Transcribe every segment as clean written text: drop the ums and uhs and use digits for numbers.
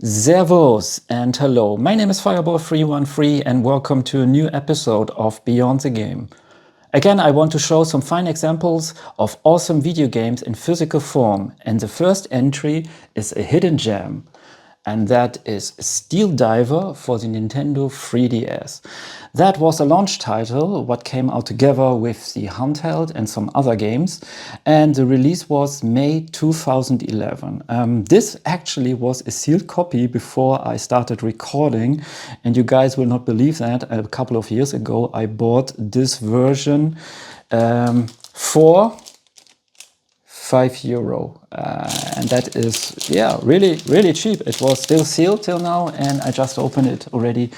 Servus and hello, my name is Fireball313 and welcome to a new episode of Beyond the Game. Again, I want to show some fine examples of awesome video games in physical form, and the first entry is a hidden gem, and that is Steel Diver for the Nintendo 3DS. That was a launch title, what came out together with the handheld and some other games, and the release was May 2011. This actually was a sealed copy before I started recording, and you guys will not believe that. A couple of years ago I bought this version for €5, and that is really cheap. It was still sealed till now, and I just opened it already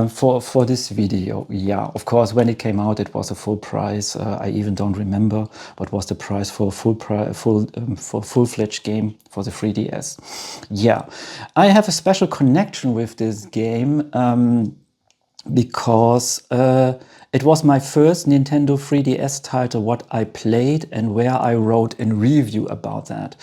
for this video. Yeah, of course, when it came out, it was a full price. I even don't remember what was the price for a full-fledged game for the 3DS. Yeah, I have a special connection with this game because it was my first Nintendo 3DS title what I played and where I wrote a review about that.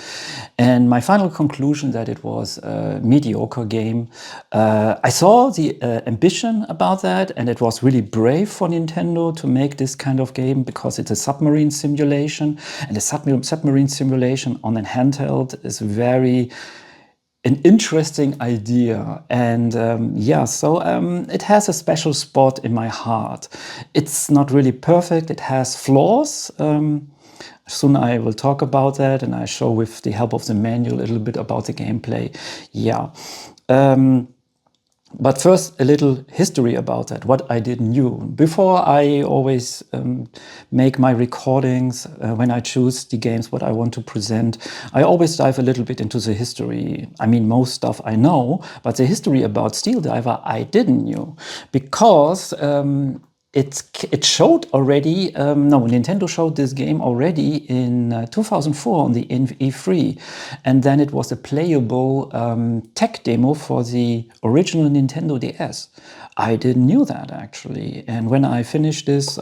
And my final conclusion that it was a mediocre game. I saw the ambition about that, and it was really brave for Nintendo to make this kind of game because it's a submarine simulation, and a submarine simulation on a handheld is an interesting idea, and it has a special spot in my heart. It's not really perfect, it has flaws. Soon I will talk about that, and I show with the help of the manual a little bit about the gameplay. Yeah. But first, a little history about that, what I did new. Before I always make my recordings, when I choose the games what I want to present, I always dive a little bit into the history. I mean, most stuff I know, but the history about Steel Diver I didn't know. Because it showed already, Nintendo showed this game already in 2004 on the E3, and then it was a playable tech demo for the original Nintendo DS. I didn't know that actually, and when I finished this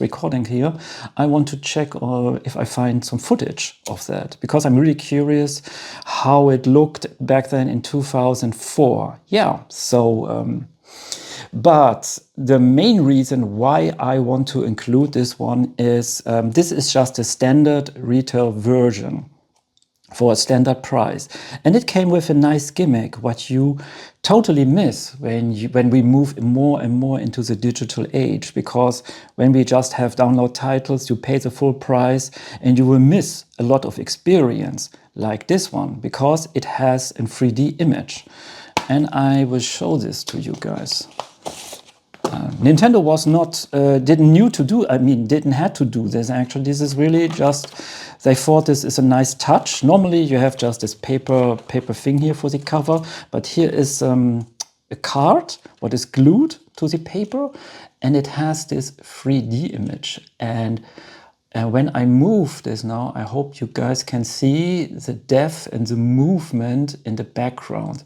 recording here, I want to check if I find some footage of that, because I'm really curious how it looked back then in 2004. Yeah, so but the main reason why I want to include this one is this is just a standard retail version for a standard price. And it came with a nice gimmick, what you totally miss when we move more and more into the digital age. Because when we just have download titles, you pay the full price and you will miss a lot of experience like this one, because it has a 3D image. And I will show this to you guys. Nintendo was not didn't have to do this actually. This is really just, they thought this is a nice touch. Normally you have just this paper thing here for the cover, but here is a card what is glued to the paper, and it has this 3D image. And when I move this now, I hope you guys can see the depth and the movement in the background.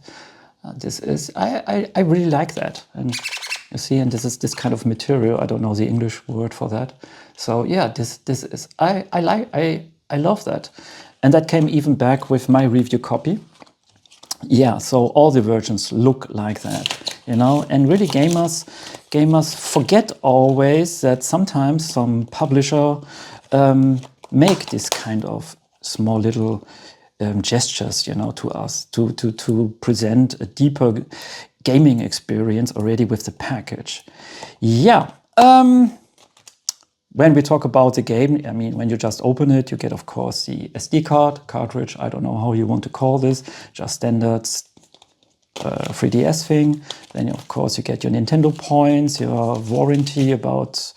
This is, I really like that. And you see, and this is this kind of material. I don't know the English word for that. So yeah, this is, I love that. And that came even back with my review copy. Yeah, so all the versions look like that, you know. And really gamers forget always that sometimes some publisher make this kind of small little gestures, you know, to us to present a deeper gaming experience already with the package. Yeah. When we talk about the game, I mean, when you just open it, you get, of course, the SD cartridge. I don't know how you want to call this, just standard 3DS thing. Then, of course, you get your Nintendo points, your warranty about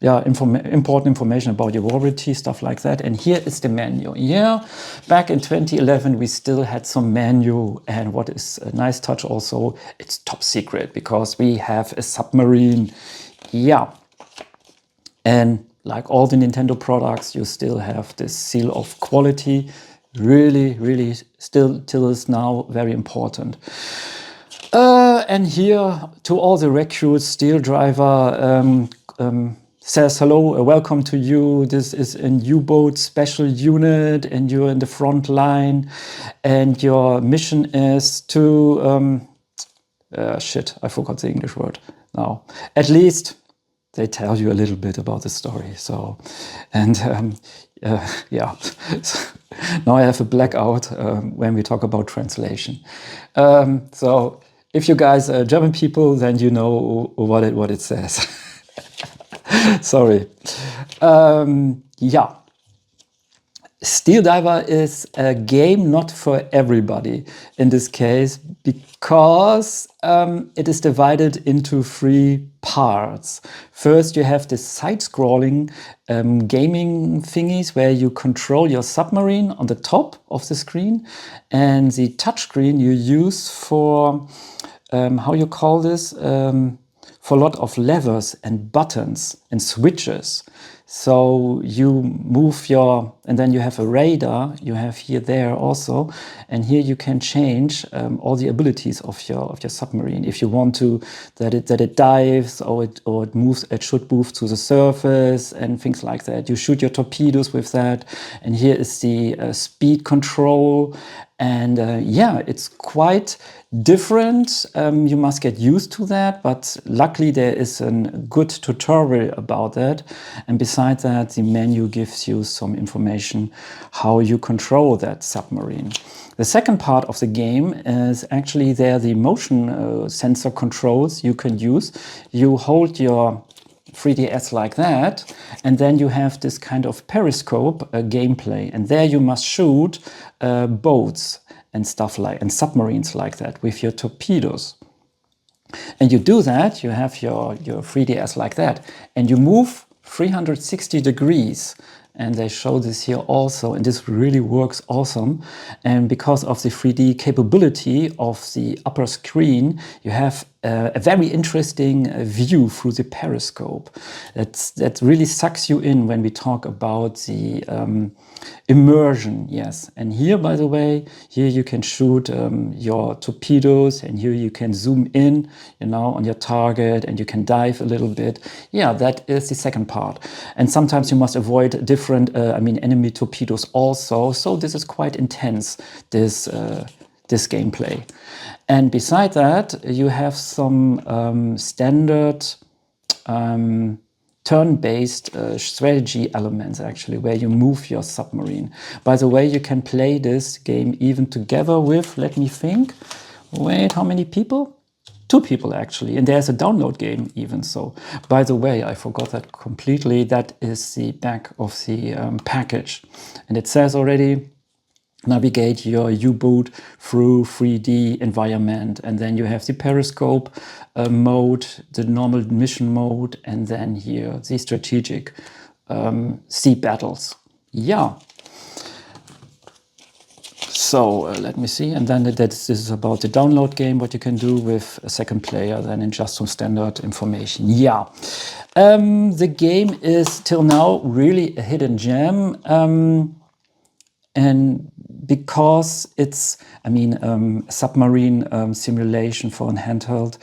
important information about your warranty, stuff like that. And here is the menu. Yeah, back in 2011, we still had some menu. And what is a nice touch also, it's top secret because we have a submarine. Yeah. And like all the Nintendo products, you still have this seal of quality. Really, still till is now very important. And here, to all the recruits, Steel Driver says, hello, welcome to you. This is an U-boat special unit and you're in the front line and your mission is to, shit, I forgot the English word now. At least they tell you a little bit about the story. So, and yeah, so now I have a blackout when we talk about translation. So if you guys are German people, then you know what it says. Sorry. Yeah. Steel Diver is a game not for everybody in this case because it is divided into 3 parts. First, you have the side-scrolling gaming thingies where you control your submarine on the top of the screen, and the touchscreen you use for, how you call this, for a lot of levers and buttons and switches. So you move your, and then you have a radar, you have here, there also, and here you can change all the abilities of your submarine. If you want to, that it dives, or it moves, it should move to the surface and things like that. You shoot your torpedoes with that, and here is the speed control. And yeah, it's quite different. You must get used to that, but luckily there is a good tutorial about that. And besides that, the menu gives you some information how you control that submarine. The second part of the game is actually there the motion sensor controls you can use. You hold your 3DS like that, and then you have this kind of periscope gameplay, and there you must shoot boats and stuff like, and submarines like that with your torpedoes. And you do that, you have your 3DS like that, and you move 360 degrees. And they show this here also, and this really works awesome. And because of the 3D capability of the upper screen, you have a very interesting view through the periscope. That really sucks you in when we talk about the immersion, yes. And here, by the way, here you can shoot your torpedoes, and here you can zoom in, you know, on your target, and you can dive a little bit. Yeah, that is the second part. And sometimes you must avoid different, enemy torpedoes also. So this is quite intense, this gameplay. And beside that, you have some standard turn-based strategy elements, actually, where you move your submarine. By the way, you can play this game even together with, let me think, wait, how many people? 2 people, actually. And there's a download game even. So, by the way, I forgot that completely. That is the back of the package. And it says already, navigate your U-boat through 3D environment, and then you have the periscope mode, the normal mission mode, and then here the strategic sea battles. Yeah. So let me see, and then this is about the download game, what you can do with a second player, then in just some standard information. Yeah, the game is till now really a hidden gem. And because it's, submarine simulation for a handheld,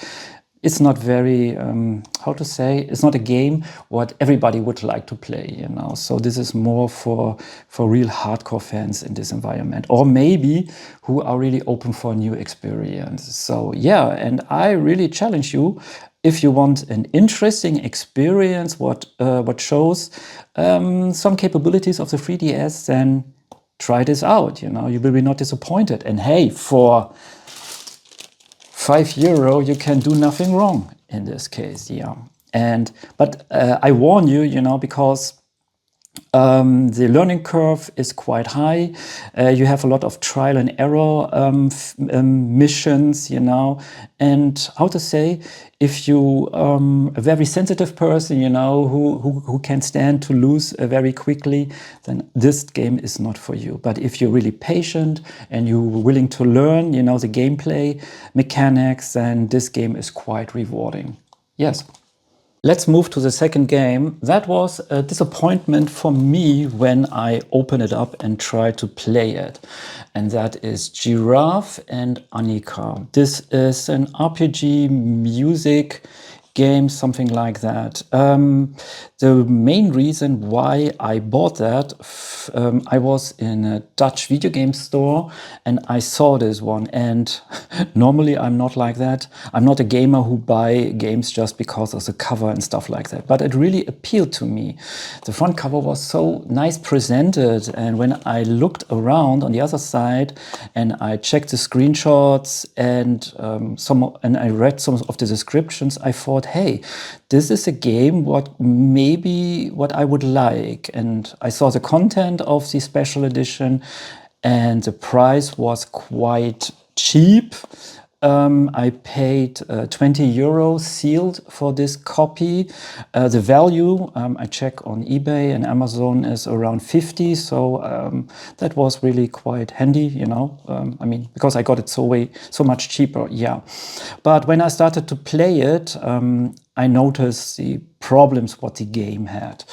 it's not very, how to say, it's not a game what everybody would like to play, you know. So this is more for real hardcore fans in this environment, or maybe who are really open for a new experience. So yeah, and I really challenge you, if you want an interesting experience, what shows some capabilities of the 3DS, then try this out, you know, you will be not disappointed. And hey, for €5, you can do nothing wrong in this case, yeah. But I warn you, you know, because the learning curve is quite high. You have a lot of trial and error missions, you know, and how to say, if you a very sensitive person, you know, who can stand to lose very quickly, then this game is not for you. But if you're really patient and you're willing to learn, you know, the gameplay mechanics, then this game is quite rewarding. Yes. Let's move to the second game. That was a disappointment for me when I opened it up and tried to play it. And that is Giraffe and Annika. This is an RPG music game, something like that. The main reason why I bought that, I was in a Dutch video game store and I saw this one. And normally I'm not like that. I'm not a gamer who buy games just because of the cover and stuff like that. But it really appealed to me. The front cover was so nice presented. And when I looked around on the other side and I checked the screenshots and I read some of the descriptions, I thought, hey, this is a game what I would like. And I saw the content of the special edition and the price was quite cheap. I paid 20 euros sealed for this copy. The value, I check on eBay and Amazon, is around 50. So that was really quite handy, you know. I mean, because I got it so much cheaper, yeah. But when I started to play it, I noticed the problems what the game had.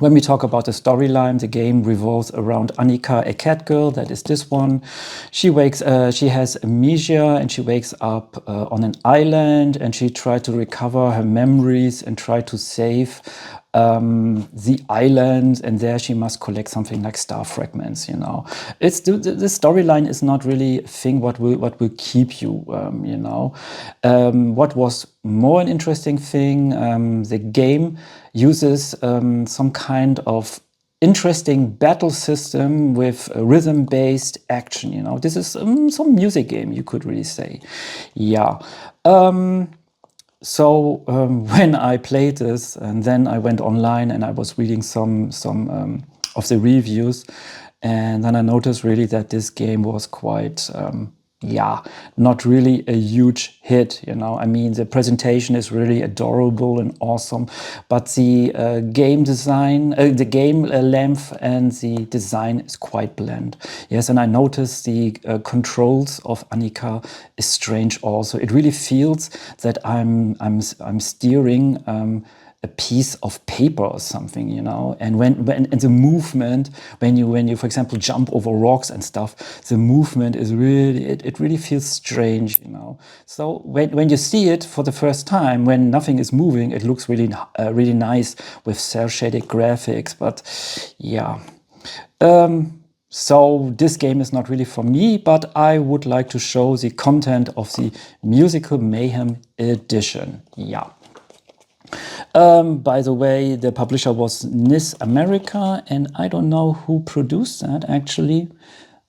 When we talk about the storyline, the game revolves around Annika, a cat girl. That is this one. She has amnesia and she wakes up on an island and she tries to recover her memories and try to save the island, and there she must collect something like star fragments. You know, it's the storyline is not really a thing what will keep you. You know, what was more an interesting thing, the game uses some kind of interesting battle system with rhythm-based action. You know, this is some music game, you could really say. Yeah. So when I played this, and then I went online and I was reading some of the reviews, and then I noticed really that this game was quite not really a huge hit. You know, I mean, the presentation is really adorable and awesome, but the game design, the game length and the design is quite bland. Yes, and I noticed the controls of Annika is strange also. It really feels that I'm steering a piece of paper or something, you know. And when the movement, when you for example jump over rocks and stuff, the movement is really it really feels strange, you know. So when you see it for the first time, when nothing is moving, it looks really really nice with cel shaded graphics. But yeah. So this game is not really for me, but I would like to show the content of the Musical Mayhem edition. Yeah. By the way, the publisher was NIS America, and I don't know who produced that actually.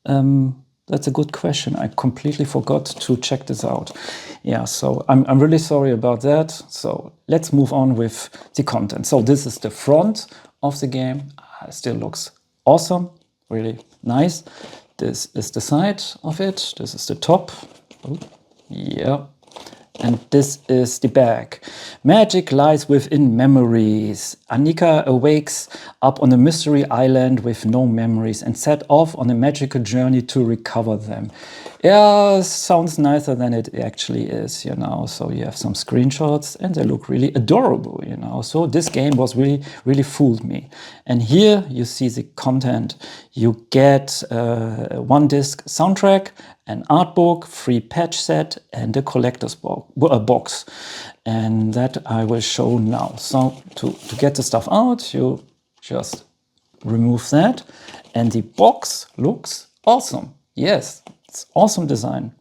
That's a good question. I completely forgot to check this out. Yeah, so I'm really sorry about that. So let's move on with the content. So this is the front of the game. It still looks awesome, really nice. This is the side of it. This is the top. Oh, yeah. And this is the back. Magic lies within memories. Annika awakes up on a mystery island with no memories and set off on a magical journey to recover them. Yeah, sounds nicer than it actually is, you know. So you have some screenshots and they look really adorable, you know. So this game was really fooled me. And here you see the content. You get one disc soundtrack, an art book, free patch set, and a collector's box. And that I will show now. So to get the stuff out, you just remove that. And the box looks awesome. Yes, it's awesome design.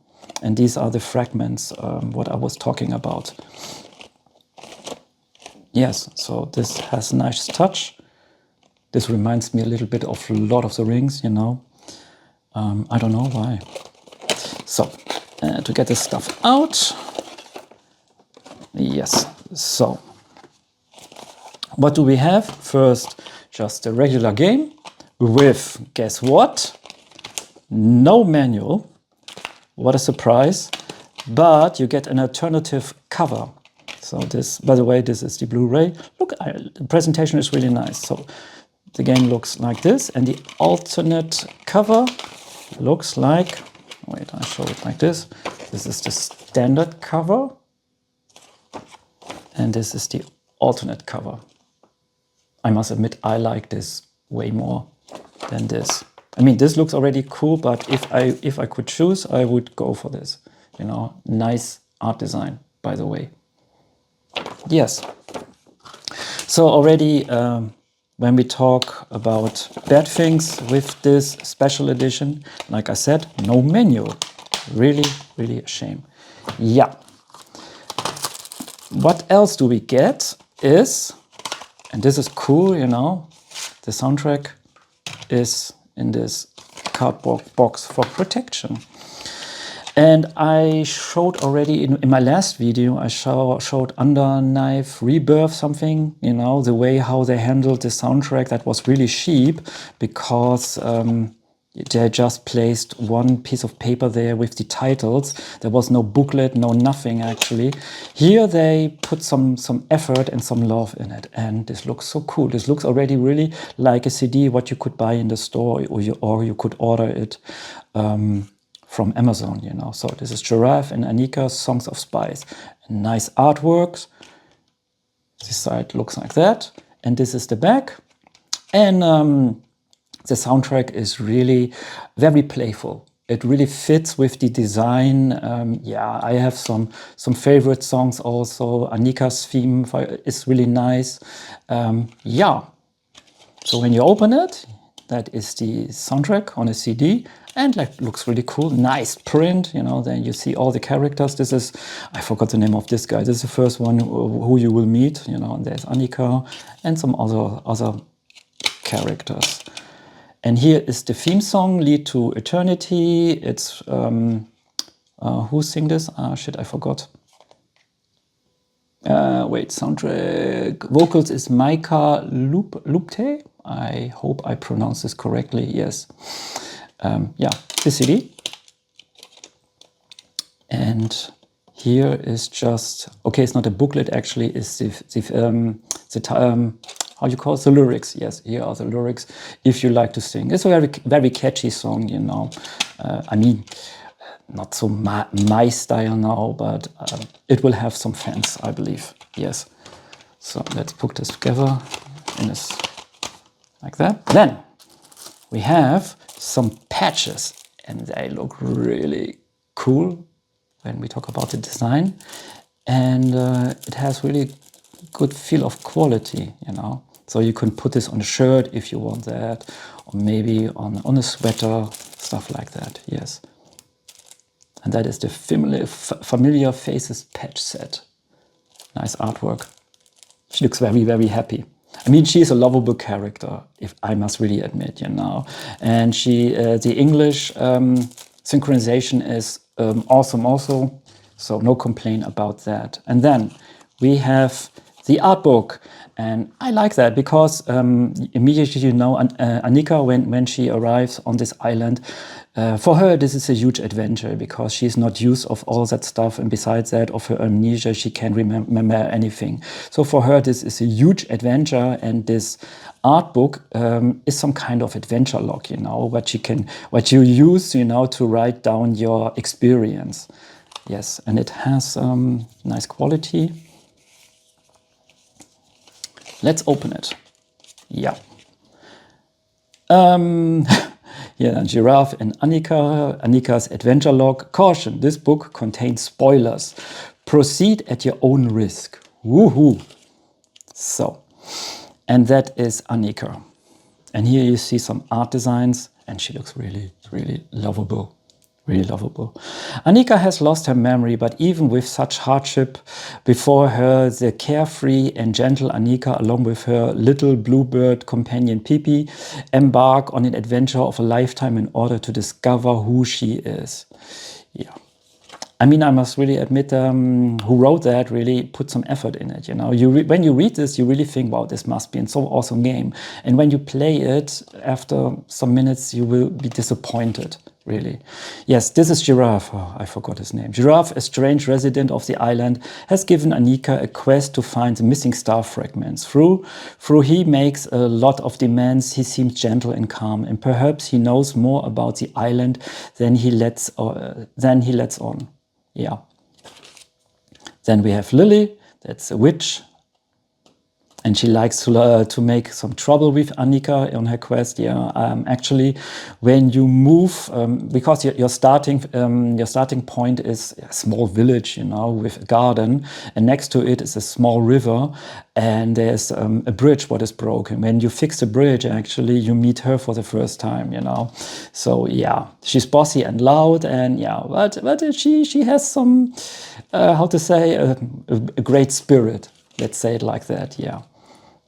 And these are the fragments, what I was talking about. Yes, so this has a nice touch. This reminds me a little bit of Lord of the Rings, you know. I don't know why. So, to get this stuff out, yes, so what do we have? First, just a regular game with, guess what? No manual. What a surprise. But you get an alternative cover. So this, by the way, this is the Blu-ray. Look, the presentation is really nice. So the game looks like this, and the alternate cover looks like, wait, I show it like this. This is the standard cover. And this is the alternate cover. I must admit, I like this way more than this. I mean, this looks already cool, but if I could choose, I would go for this. You know, nice art design, by the way. Yes. So already when we talk about bad things with this special edition, like I said, no menu. Really, really a shame. Yeah. What else do we get is, and this is cool, you know, the soundtrack is in this cardboard box for protection. And I showed already in my last video, I showed Underknife Rebirth something, you know, the way how they handled the soundtrack that was really cheap because they just placed one piece of paper there with the titles. There was no booklet, no nothing actually. Here they put some effort and some love in it. And this looks so cool. This looks already really like a CD, what you could buy in the store or you could order it. From Amazon, you know. So this is Giraffe and Annika, Songs of Spice. Nice artworks. This side looks like that. And this is the back. And the soundtrack is really very playful. It really fits with the design. Yeah, I have some favorite songs also. Annika's theme is really nice. Yeah. So when you open it, that is the soundtrack on a CD. And like looks really cool, nice print, you know, then you see all the characters. This is, I forgot the name of this guy. This is the first one who you will meet, you know, and there's Annika and some other characters. And here is the theme song, Lead to Eternity. It's, who sing this? Ah, shit, I forgot. Wait, soundtrack. Vocals is Maika Lupte. I hope I pronounced this correctly, yes. Yeah, the CD. And here is just, okay, it's not a booklet actually, it's how you call it? The lyrics. Yes, here are the lyrics if you like to sing. It's a very, very catchy song, you know. I mean, not so my style now, but it will have some fans, I believe. Yes. So let's put this together in this, like that. Then we have some patches and they look really cool when we talk about the design. And it has really good feel of quality, you know. So you can put this on a shirt if you want that, or maybe on a sweater, stuff like that, yes. And that is the Familiar Faces patch set. Nice artwork. She looks very, very happy. I mean, she's a lovable character, if I must really admit, you know. And she, the English synchronization is awesome also, so no complaint about that. And then we have the art book, and I like that because immediately, you know, Annika, when she arrives on this island, for her this is a huge adventure because she's not used of all that stuff, and besides that, of her amnesia, she can't remember anything. So for her this is a huge adventure, and this art book is some kind of adventure log, you know, what you use, you know, to write down your experience. Yes, and it has nice quality. Let's open it. Yeah. Yeah, Giraffe and Annika. Annika's adventure log. Caution, this book contains spoilers. Proceed at your own risk. Woohoo! So, and that is Annika. And here you see some art designs, and she looks really, really lovable. Really lovable. Annika has lost her memory, but even with such hardship before her, the carefree and gentle Annika, along with her little bluebird companion Pippi, embark on an adventure of a lifetime in order to discover who she is. Yeah. I mean, I must really admit, who wrote that really put some effort in it. You know, when you read this, you really think, wow, this must be a so awesome game. And when you play it, after some minutes, you will be disappointed, really. Yes, this is Giraffe. Oh, I forgot his name. Giraffe, a strange resident of the island, has given Annika a quest to find the missing star fragments. Through he makes a lot of demands, he seems gentle and calm, and perhaps he knows more about the island than he lets on. Yeah. Then we have Lily, that's a witch. and she likes to make some trouble with Annika on her quest. Yeah, actually, when you move, because your starting point is a small village, you know, with a garden, and next to it is a small river, and there's a bridge what is broken. When you fix the bridge, actually, you meet her for the first time, you know. So yeah, she's bossy and loud, and yeah, but she has some how to say a great spirit. Let's say it like that. Yeah.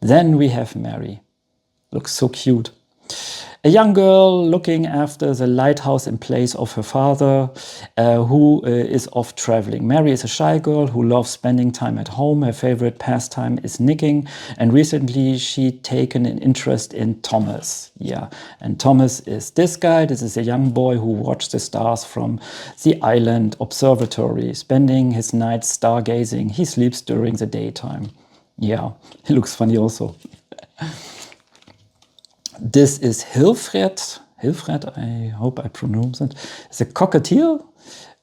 Then we have Mary. Looks so cute. A young girl looking after the lighthouse in place of her father, who is off traveling. Mary is a shy girl who loves spending time at home. Her favorite pastime is knitting, and recently she'd taken an interest in Thomas. Yeah, and Thomas is this guy. This is a young boy who watched the stars from the island observatory, spending his nights stargazing. He sleeps during the daytime. Yeah, he looks funny also. This is Hilfred. Hilfred, I hope I pronounce it. It's a cockatiel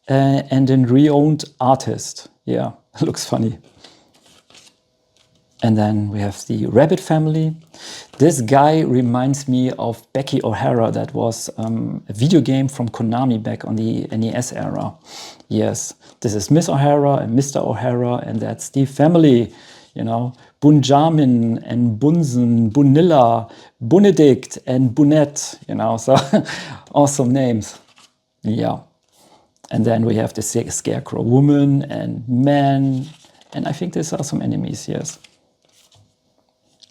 and a renowned artist. Yeah, looks funny. And then we have the rabbit family. This guy reminds me of Becky O'Hara. That was a video game from Konami back on the NES era. Yes, this is Miss O'Hara and Mr. O'Hara, and that's the family. You know, Bunjamin and Bunsen, Bunilla, Benedict and Bunette, you know, so awesome names. Yeah. And then we have the Scarecrow woman and man. And I think these are some enemies, yes.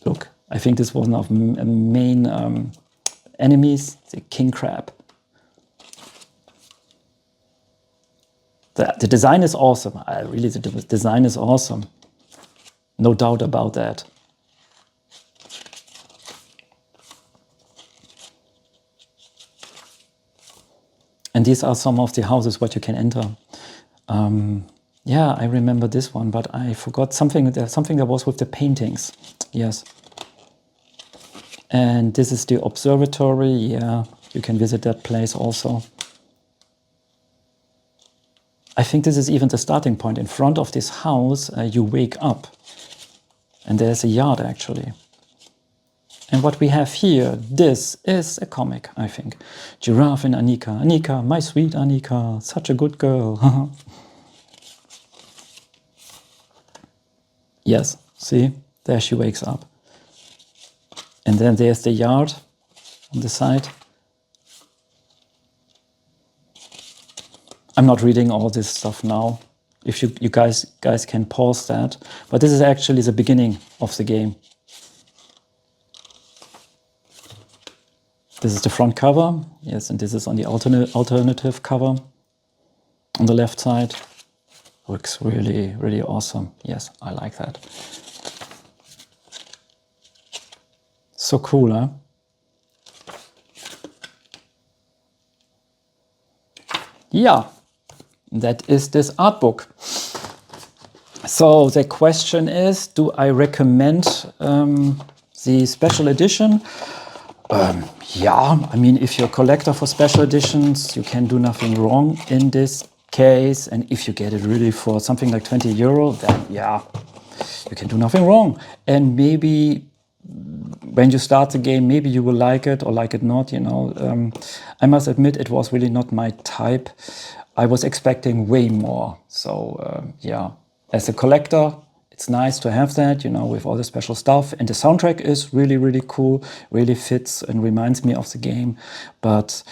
Look, I think this was one of the main enemies, the king crab. The design is awesome. Really, the design is awesome. No doubt about that. And these are some of the houses what you can enter. Yeah, I remember this one, but I forgot something that was with the paintings. Yes. And this is the observatory. Yeah, you can visit that place also. I think this is even the starting point. In front of this house, you wake up. And there's a yard, actually. And what we have here, this is a comic, I think. Giraffe and Annika. Annika, my sweet Annika, such a good girl. Yes, see? There she wakes up. And then there's the yard on the side. I'm not reading all this stuff now. If you guys can pause that. But this is actually the beginning of the game. This is the front cover. Yes, and this is on the alternative cover on the left side. Looks really, really awesome. Yes, I like that. So cool, huh? Yeah. That is this art book. So the question is, do I recommend the special edition? Yeah, I mean, if you're a collector for special editions, you can do nothing wrong in this case. And if you get it really for something like 20 euro, then yeah, you can do nothing wrong. And maybe when you start the game, maybe you will like it or like it not, you know. I must admit, it was really not my type. I was expecting way more. So yeah, as a collector, it's nice to have that, you know, with all the special stuff. And the soundtrack is really, really cool, really fits and reminds me of the game. But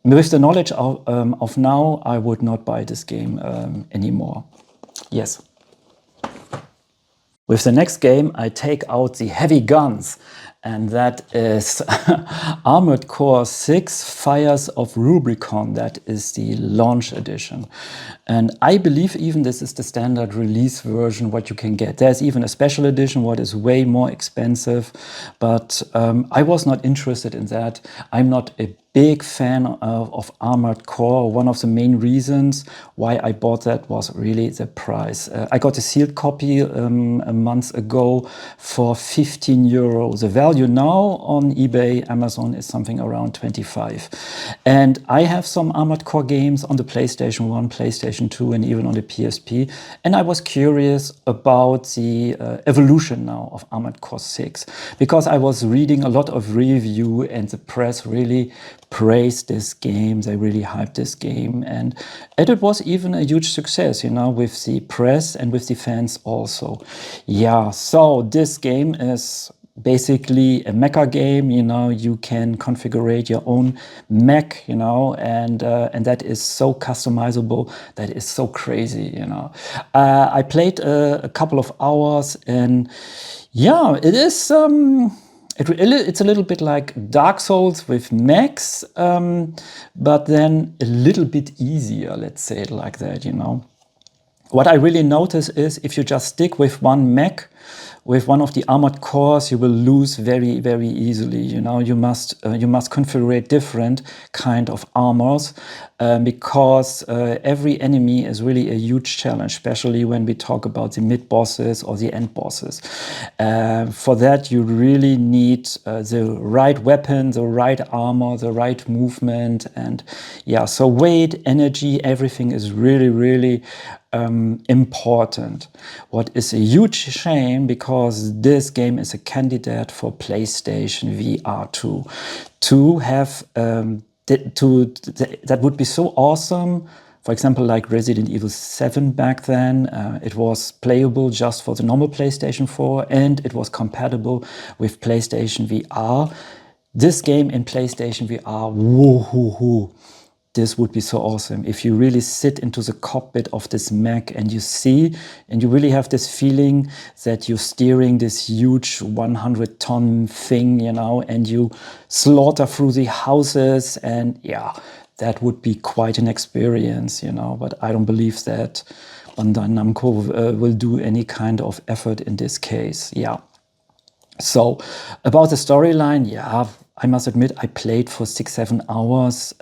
with the knowledge of now, I would not buy this game anymore. Yes. With the next game, I take out the heavy guns. And that is Armored Core 6 Fires of Rubicon. That is the launch edition. And I believe even this is the standard release version, what you can get. There's even a special edition, what is way more expensive. But I was not interested in that. I'm not a big fan of Armored Core. One of the main reasons why I bought that was really the price. I got a sealed copy a month ago for 15 euro. The value value now on eBay, Amazon is something around 25. And I have some Armored Core games on the PlayStation 1, PlayStation 2, and even on the PSP. And I was curious about the evolution now of Armored Core 6, because I was reading a lot of review and the press really praised this game. They really hyped this game, and it was even a huge success, you know, with the press and with the fans also. Yeah, so this game is basically a mecha game. You know, you can configure your own mech, you know, and that is so customizable. That is so crazy, you know. I played a couple of hours, and yeah, it is. It's a little bit like Dark Souls with mechs, but then a little bit easier, let's say it like that, you know. What I really notice is if you just stick with one mech, with one of the armored cores, you will lose very, very easily. You know, you must configure different kind of armors because every enemy is really a huge challenge, especially when we talk about the mid bosses or the end bosses. For that, you really need the right weapon, the right armor, the right movement, and yeah. So weight, energy, everything is really, really important. What is a huge shame, because this game is a candidate for PlayStation VR 2. To have that would be so awesome. For example, like Resident Evil 7 back then, it was playable just for the normal PlayStation 4, and it was compatible with PlayStation VR. This game in PlayStation VR, woohoo! This would be so awesome if you really sit into the cockpit of this mech and you see, and you really have this feeling that you're steering this huge 100-ton thing, you know, and you slaughter through the houses, and yeah, that would be quite an experience, you know. But I don't believe that Bandai Namco will do any kind of effort in this case. Yeah. So about the storyline, yeah, I must admit I played for 6-7 hours.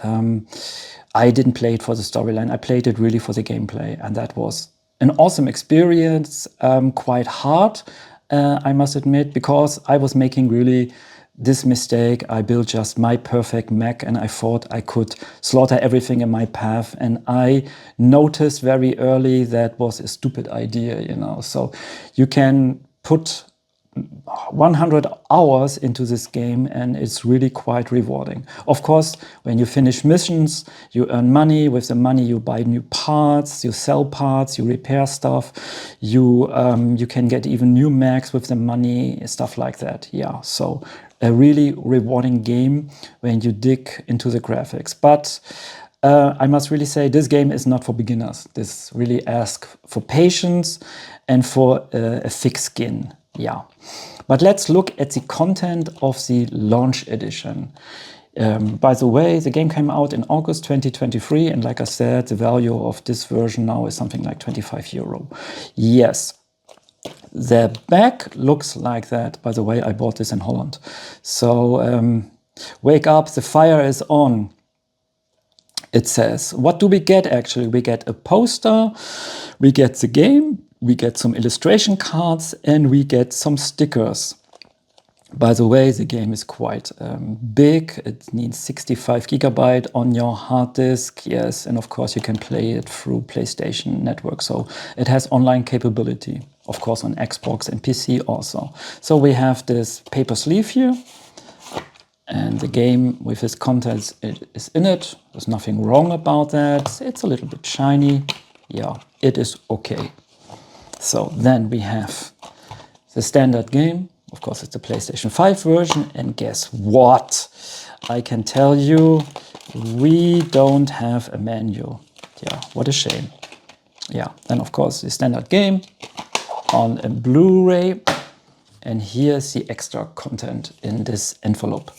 I didn't play it for the storyline. I played it really for the gameplay, and that was an awesome experience. Quite hard, I must admit, because I was making really this mistake. I built just my perfect mech, and I thought I could slaughter everything in my path. And I noticed very early that was a stupid idea, you know. So you can put 100 hours into this game, and it's really quite rewarding. Of course, when you finish missions, you earn money. With the money, you buy new parts, you sell parts, you repair stuff. You can get even new mechs with the money, stuff like that. Yeah, so a really rewarding game when you dig into the graphics. But I must really say this game is not for beginners. This really asks for patience and for a thick skin. Yeah, but let's look at the content of the launch edition. By the way, the game came out in August 2023, and like I said, the value of this version now is something like €25. Yes, the back looks like that. By the way, I bought this in Holland. So wake up, the fire is on. It says, what do we get actually? We get a poster, we get the game, we get some illustration cards, and we get some stickers. By the way, the game is quite big. It needs 65 GB on your hard disk. Yes, and of course you can play it through PlayStation Network. So it has online capability, of course, on Xbox and PC also. So we have this paper sleeve here. And the game with its contents is in it. There's nothing wrong about that. It's a little bit shiny. Yeah, it is okay. So then we have the standard game. Of course, it's the PlayStation 5 version. And guess what? I can tell you, we don't have a menu. Yeah, what a shame. Yeah, then of course the standard game on a Blu-ray. And here's the extra content in this envelope.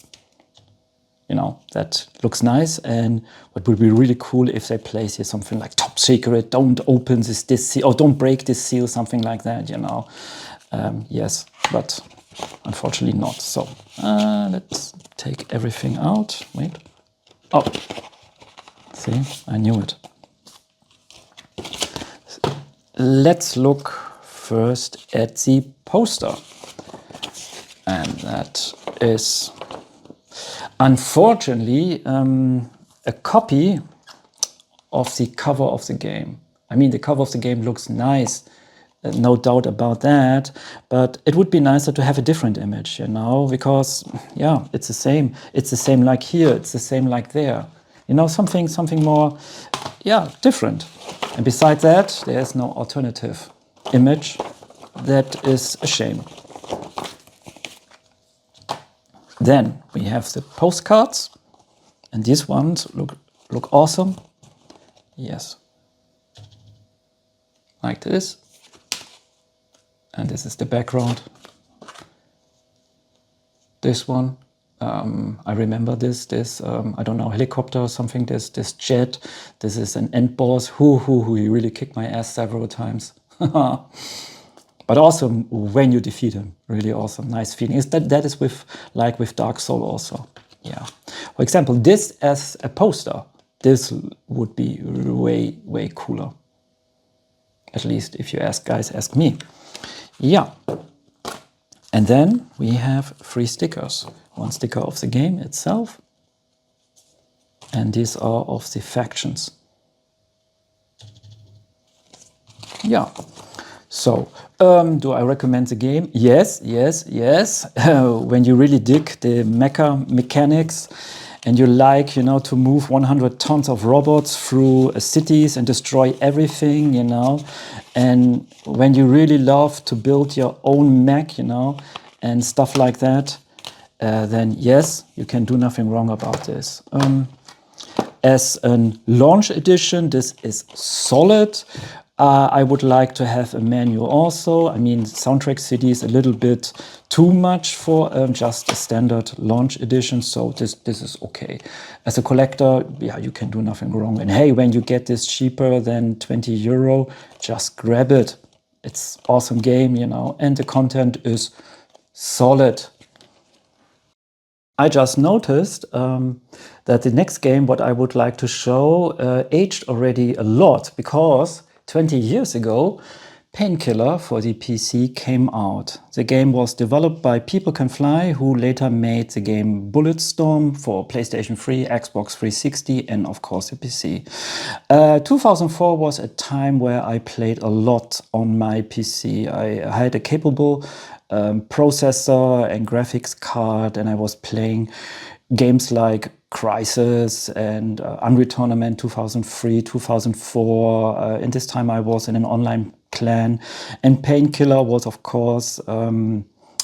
You know, that looks nice. And what would be really cool if they place here something like top secret, don't open this seal, or don't break this seal, something like that, you know. Yes, but unfortunately not. So let's take everything out. Wait. Oh, see, I knew it. Let's look first at the poster. And that is unfortunately a copy of the cover of the game. I mean, the cover of the game looks nice, no doubt about that, but it would be nicer to have a different image, you know, because yeah, it's the same. It's the same like here, it's the same like there. You know, something more, yeah, different. And besides that, there's no alternative image. That is a shame. Then we have the postcards, and these ones look awesome. Yes, like this. And this is the background. This one, I remember this, I don't know, helicopter or something, this jet. This is an end boss. He really kicked my ass several times. But awesome when you defeat him. Really awesome, nice feeling. That is like with Dark Soul also. Yeah. For example, this as a poster, this would be way cooler. At least if you ask me. Yeah. And then we have 3 stickers. 1 sticker of the game itself. And these are of the factions. Yeah. So, do I recommend the game? Yes. When you really dig the mecha mechanics and you like, you know, to move 100 tons of robots through cities and destroy everything, you know, and when you really love to build your own mech, you know, and stuff like that, then yes, you can do nothing wrong about this. As a launch edition, this is solid. I would like to have a menu also. I mean, Soundtrack CD is a little bit too much for just a standard launch edition, so this is okay. As a collector, yeah, you can do nothing wrong. And hey, when you get this cheaper than 20 euro, just grab it. It's awesome game, you know, and the content is solid. I just noticed that the next game, what I would like to show, aged already a lot, because 20 years ago, Painkiller for the PC came out. The game was developed by People Can Fly, who later made the game Bulletstorm for PlayStation 3, Xbox 360, and of course the PC. 2004 was a time where I played a lot on my PC. I had a capable processor and graphics card, and I was playing games like Crisis and Unreal Tournament 2003, 2004. In this time I was in an online clan, and Painkiller was of course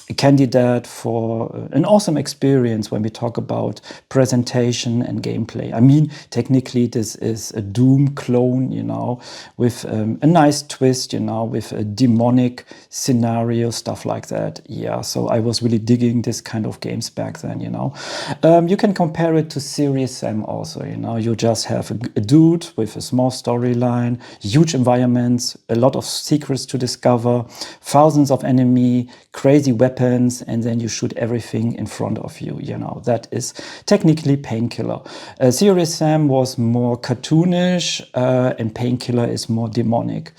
a candidate for an awesome experience when we talk about presentation and gameplay. I mean, technically this is a Doom clone, you know, with a nice twist, you know, with a demonic scenario, stuff like that. Yeah, so I was really digging this kind of games back then, you know. You can compare it to Serious Sam also, you know. You just have a dude with a small storyline, huge environments, a lot of secrets to discover, thousands of enemy, crazy weapons, and then you shoot everything in front of you, you know. That is technically Painkiller. Serious Sam was more cartoonish, and Painkiller is more demonic.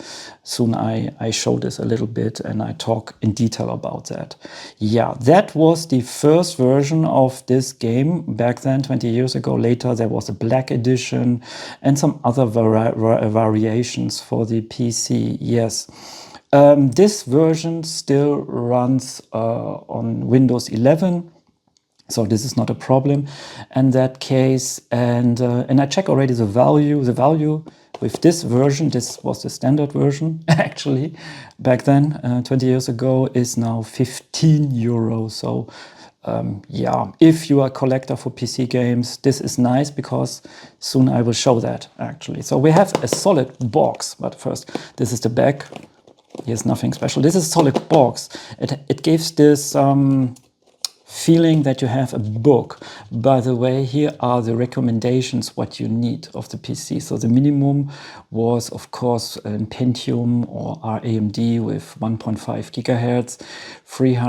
Soon I show this a little bit and I talk in detail about that. Yeah, that was the first version of this game back then, 20 years ago. Later there was a black edition and some other variations for the PC, yes. This version still runs on Windows 11, so this is not a problem in that case. And I check already the value. The value with this version, this was the standard version actually back then, 20 years ago, is now 15 euros. So yeah, if you are a collector for PC games, this is nice, because soon I will show that actually. So we have a solid box, but first, this is the back. Here's nothing special. This is a solid box. It gives this feeling that you have a book. By the way, here are the recommendations what you need of the PC. So the minimum was, of course, a Pentium or AMD with 1.5 gigahertz, 48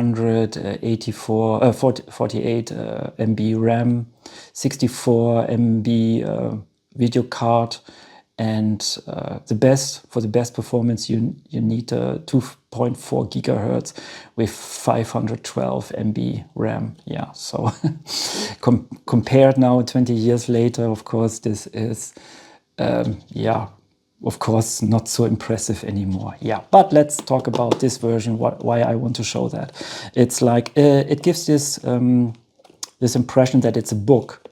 MB RAM, 64 MB video card, And for the best performance, you need a 2.4 gigahertz with 512 MB RAM. Yeah, so compared now 20 years later, of course, this is, yeah, of course, not so impressive anymore. Yeah, but let's talk about this version, why I want to show that. It's like, it gives this, this impression that it's a book,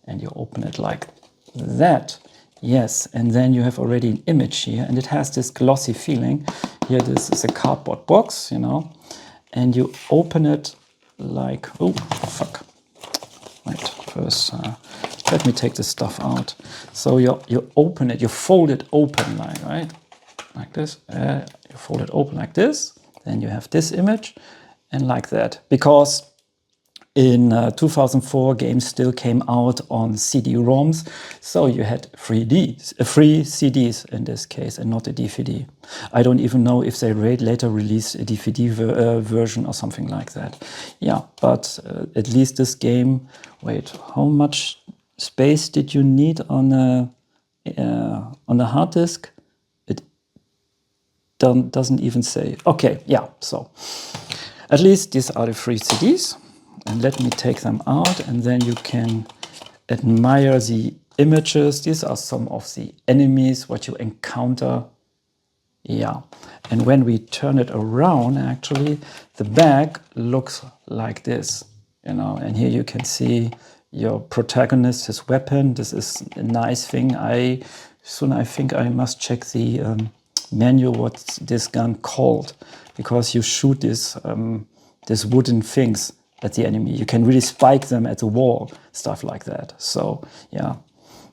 and you open it like that. Yes, and then you have already an image here, and it has this glossy feeling. Here, this is a cardboard box, you know, and you open it like, oh, fuck. Right, first, let me take this stuff out. So you open it, you fold it open, like this. You fold it open like this, then you have this image, and like that. Because in 2004, games still came out on CD-ROMs, so you had free CDs in this case, and not a DVD. I don't even know if they later released a DVD version or something like that. Yeah, but at least this game. Wait, how much space did you need on the hard disk? It doesn't even say. Okay, yeah. So at least these are the free CDs. And let me take them out, and then you can admire the images. These are some of the enemies, what you encounter. Yeah, and when we turn it around, actually, the back looks like this, you know, and here you can see your protagonist, his weapon. This is a nice thing. I think I must check the menu, what's this gun called, because you shoot this wooden things at the enemy. You can really spike them at the wall, stuff like that. So yeah,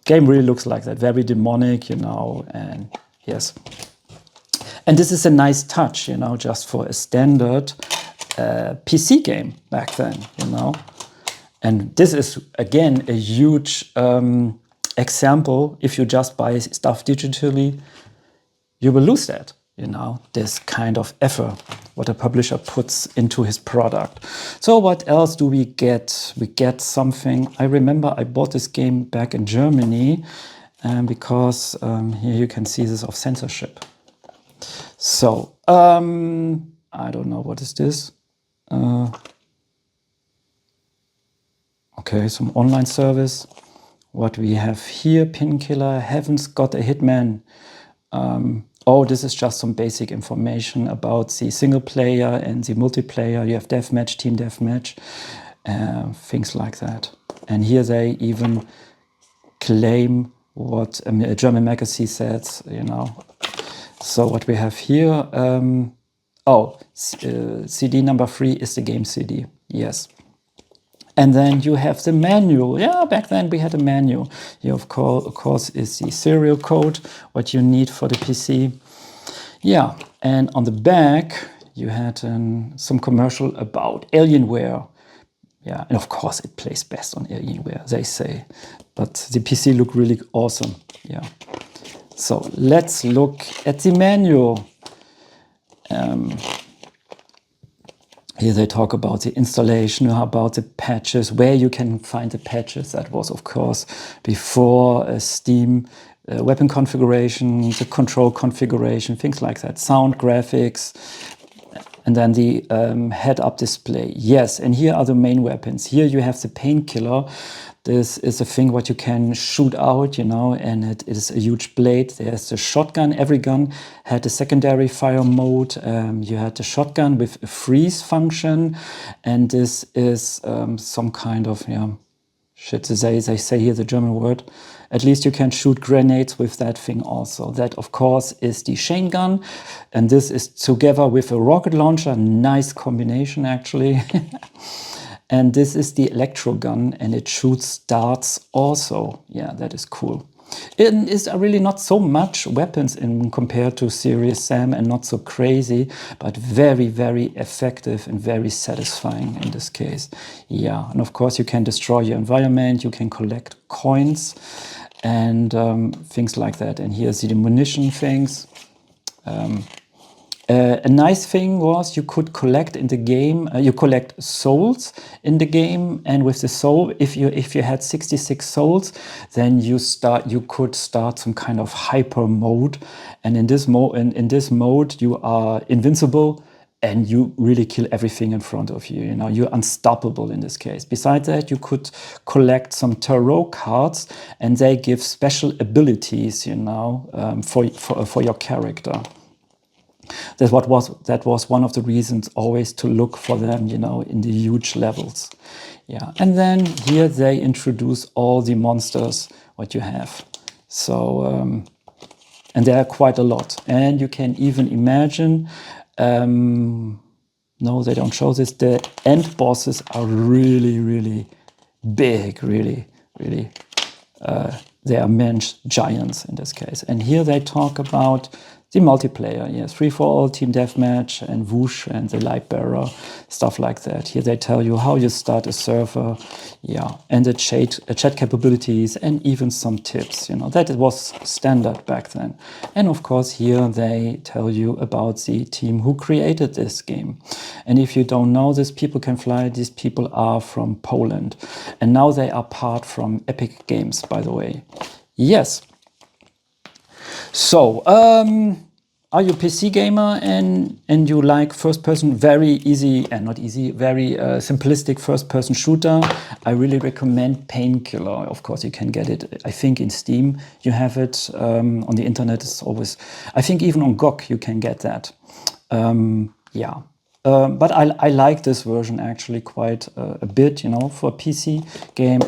game really looks like that, very demonic, you know, and yes. And this is a nice touch, you know, just for a standard PC game back then, you know. And this is, again, a huge example. If you just buy stuff digitally, you will lose that. You know, this kind of effort, what a publisher puts into his product. So what else do we get? We get something. I remember I bought this game back in Germany because here you can see this of censorship. So, I don't know, what is this? Okay, some online service. What we have here, Painkiller, Heaven's Got a Hitman. Oh, this is just some basic information about the single player and the multiplayer. You have deathmatch, team deathmatch, things like that. And here they even claim what a German magazine says, you know. So what we have here, CD number 3 is the game CD, yes. And then you have the manual. Yeah, back then we had a manual. Here, of course, is the serial code, what you need for the PC. Yeah, and on the back, you had some commercial about Alienware. Yeah, and of course, it plays best on Alienware, they say. But the PC looked really awesome. Yeah. So let's look at the manual. Here they talk about the installation, about the patches, where you can find the patches. That was, of course, before Steam weapon configuration, the control configuration, things like that, sound, graphics, and then the head-up display. Yes, and here are the main weapons. Here you have the Painkiller. This is a thing what you can shoot out, you know, and it is a huge blade. There's the shotgun. Every gun had a secondary fire mode. You had the shotgun with a freeze function, and this is some kind of, yeah, shit, they say here the German word. At least you can shoot grenades with that thing also. That, of course, is the chain gun, and this is together with a rocket launcher. Nice combination, actually. And this is the electro gun, and it shoots darts also. Yeah, that is cool. It is really not so much weapons in compared to Serious Sam, and not so crazy, but very, very effective and very satisfying in this case. Yeah, and of course you can destroy your environment, you can collect coins and things like that. And here's the munition things. A nice thing was you could collect in the game, you collect souls in the game, and with the soul, if you had 66 souls, then you could start some kind of hyper mode, and in this mode you are invincible and you really kill everything in front of you. You know, you're unstoppable in this case. Besides that, you could collect some tarot cards, and they give special abilities, you know, for your character. That was one of the reasons always to look for them, you know, in the huge levels. Yeah, and then here they introduce all the monsters what you have. So and there are quite a lot, and you can even imagine. No, they don't show this. The end bosses are really big, really. They are men's giants in this case. And here they talk about the multiplayer, yes, free-for-all, team deathmatch, and whoosh, and the light bearer, stuff like that. Here they tell you how you start a server, yeah, and the chat capabilities, and even some tips. You know, that was standard back then. And of course, here they tell you about the team who created this game. And if you don't know, these people can fly. These people are from Poland, and now they are part from Epic Games, by the way. Yes. So, are you a PC gamer and you like first-person, very easy, and not easy, very simplistic first-person shooter? I really recommend Painkiller. Of course, you can get it, I think, in Steam. You have it on the internet. It's always, I think, even on GOG you can get that. Yeah. But I like this version actually quite a bit, you know, for a PC game.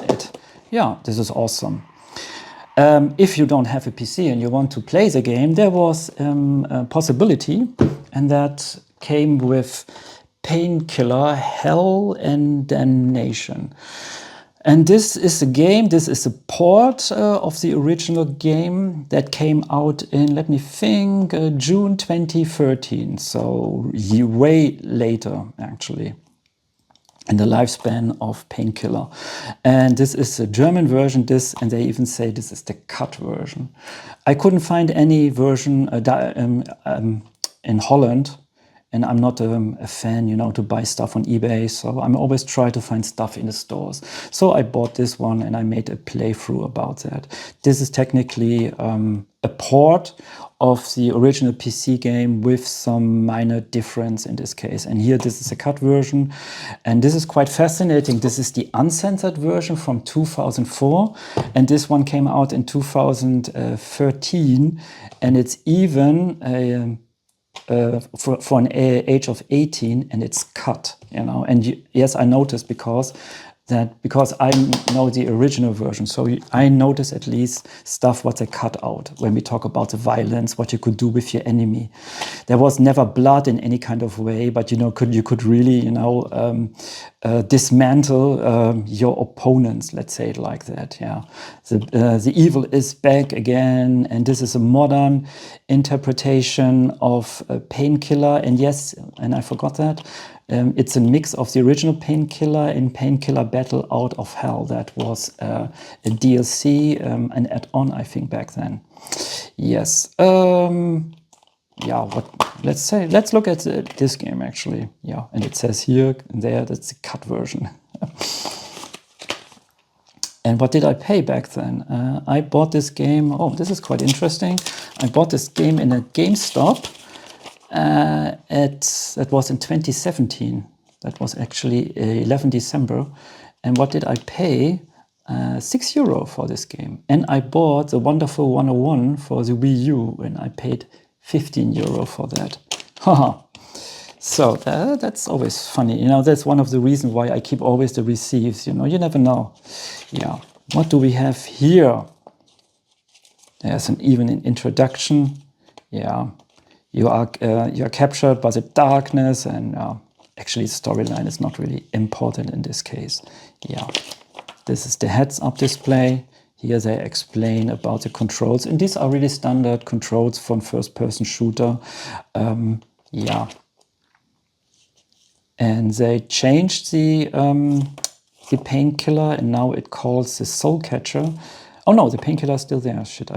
Yeah, this is awesome. If you don't have a PC and you want to play the game, there was a possibility, and that came with Painkiller, Hell and Damnation. And this is a game, this is a port of the original game that came out in, let me think, June 2013, so way later actually, in the lifespan of Painkiller. And this is a German version, and they even say this is the cut version. I couldn't find any version in Holland, and I'm not a fan, you know, to buy stuff on eBay, so I'm always trying to find stuff in the stores. So I bought this one and I made a playthrough about that. This is technically a port of the original PC game with some minor difference in this case. And here this is a cut version, and this is quite fascinating. This is the uncensored version from 2004, and this one came out in 2013, and it's even for an age of 18, and it's cut, you know. And yes, I noticed because I know the original version, so I notice at least stuff what they cut out when we talk about the violence, what you could do with your enemy. There was never blood in any kind of way, but you know, you could really, you know, dismantle your opponents, let's say it like that. Yeah, the evil is back again, and this is a modern interpretation of Painkiller. And yes, and I forgot that. It's a mix of the original Painkiller and Painkiller Battle Out of Hell. That was a DLC, an add-on, I think, back then. Yes. Yeah. Let's look at this game actually. Yeah, and it says here and there that's the cut version. And what did I pay back then? I bought this game. Oh, this is quite interesting. I bought this game in a GameStop. That was in 2017. That was actually 11 December. And what did I pay? €6 for this game. And I bought the Wonderful 101 for the Wii U, and I paid €15 for that. Haha. So that's always funny. You know, that's one of the reasons why I keep always the receipts. You know, you never know. Yeah. What do we have here? There's even an introduction. Yeah. You are captured by the darkness, and actually storyline is not really important in this case. Yeah, this is the heads-up display. Here they explain about the controls, and these are really standard controls for a first-person shooter. Yeah, and they changed the Painkiller, and now it calls the Soul Catcher. Oh no, the Painkiller is still there. Shit,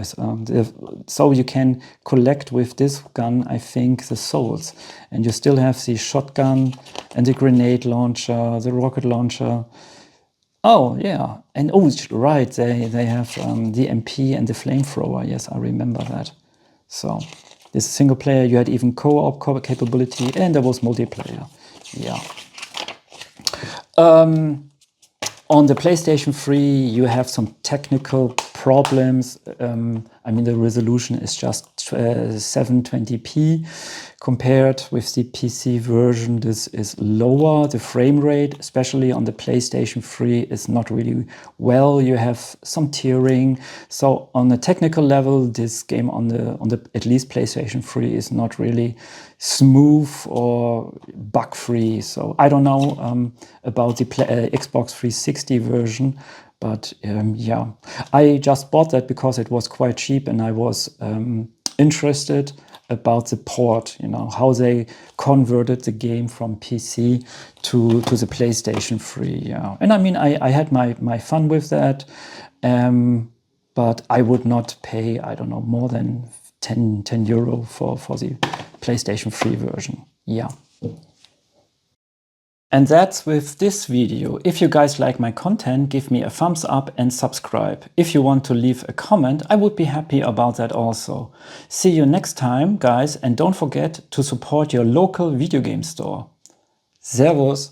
so you can collect with this gun, I think, the souls. And you still have the shotgun and the grenade launcher, the rocket launcher. Oh, yeah. And oh, right, they have the MP and the flamethrower. Yes, I remember that. So this single player, you had even co-op capability, and there was multiplayer. Yeah. On the PlayStation 3, you have some technical problems. I mean, the resolution is just 720p. Compared with the PC version, this is lower. The frame rate, especially on the PlayStation 3, is not really well. You have some tearing. So on a technical level, this game on the at least PlayStation 3 is not really smooth or bug-free. So I don't know about the Xbox 360 version, but yeah, I just bought that because it was quite cheap and I was interested about the port, you know, how they converted the game from PC to the PlayStation 3. Yeah, and I mean, I had my fun with that, but I would not pay, I don't know, more than 10 euro for the PlayStation 3 version. Yeah. And that's with this video. If you guys like my content, give me a thumbs up and subscribe. If you want to leave a comment, I would be happy about that also. See you next time, guys, and don't forget to support your local video game store. Servus!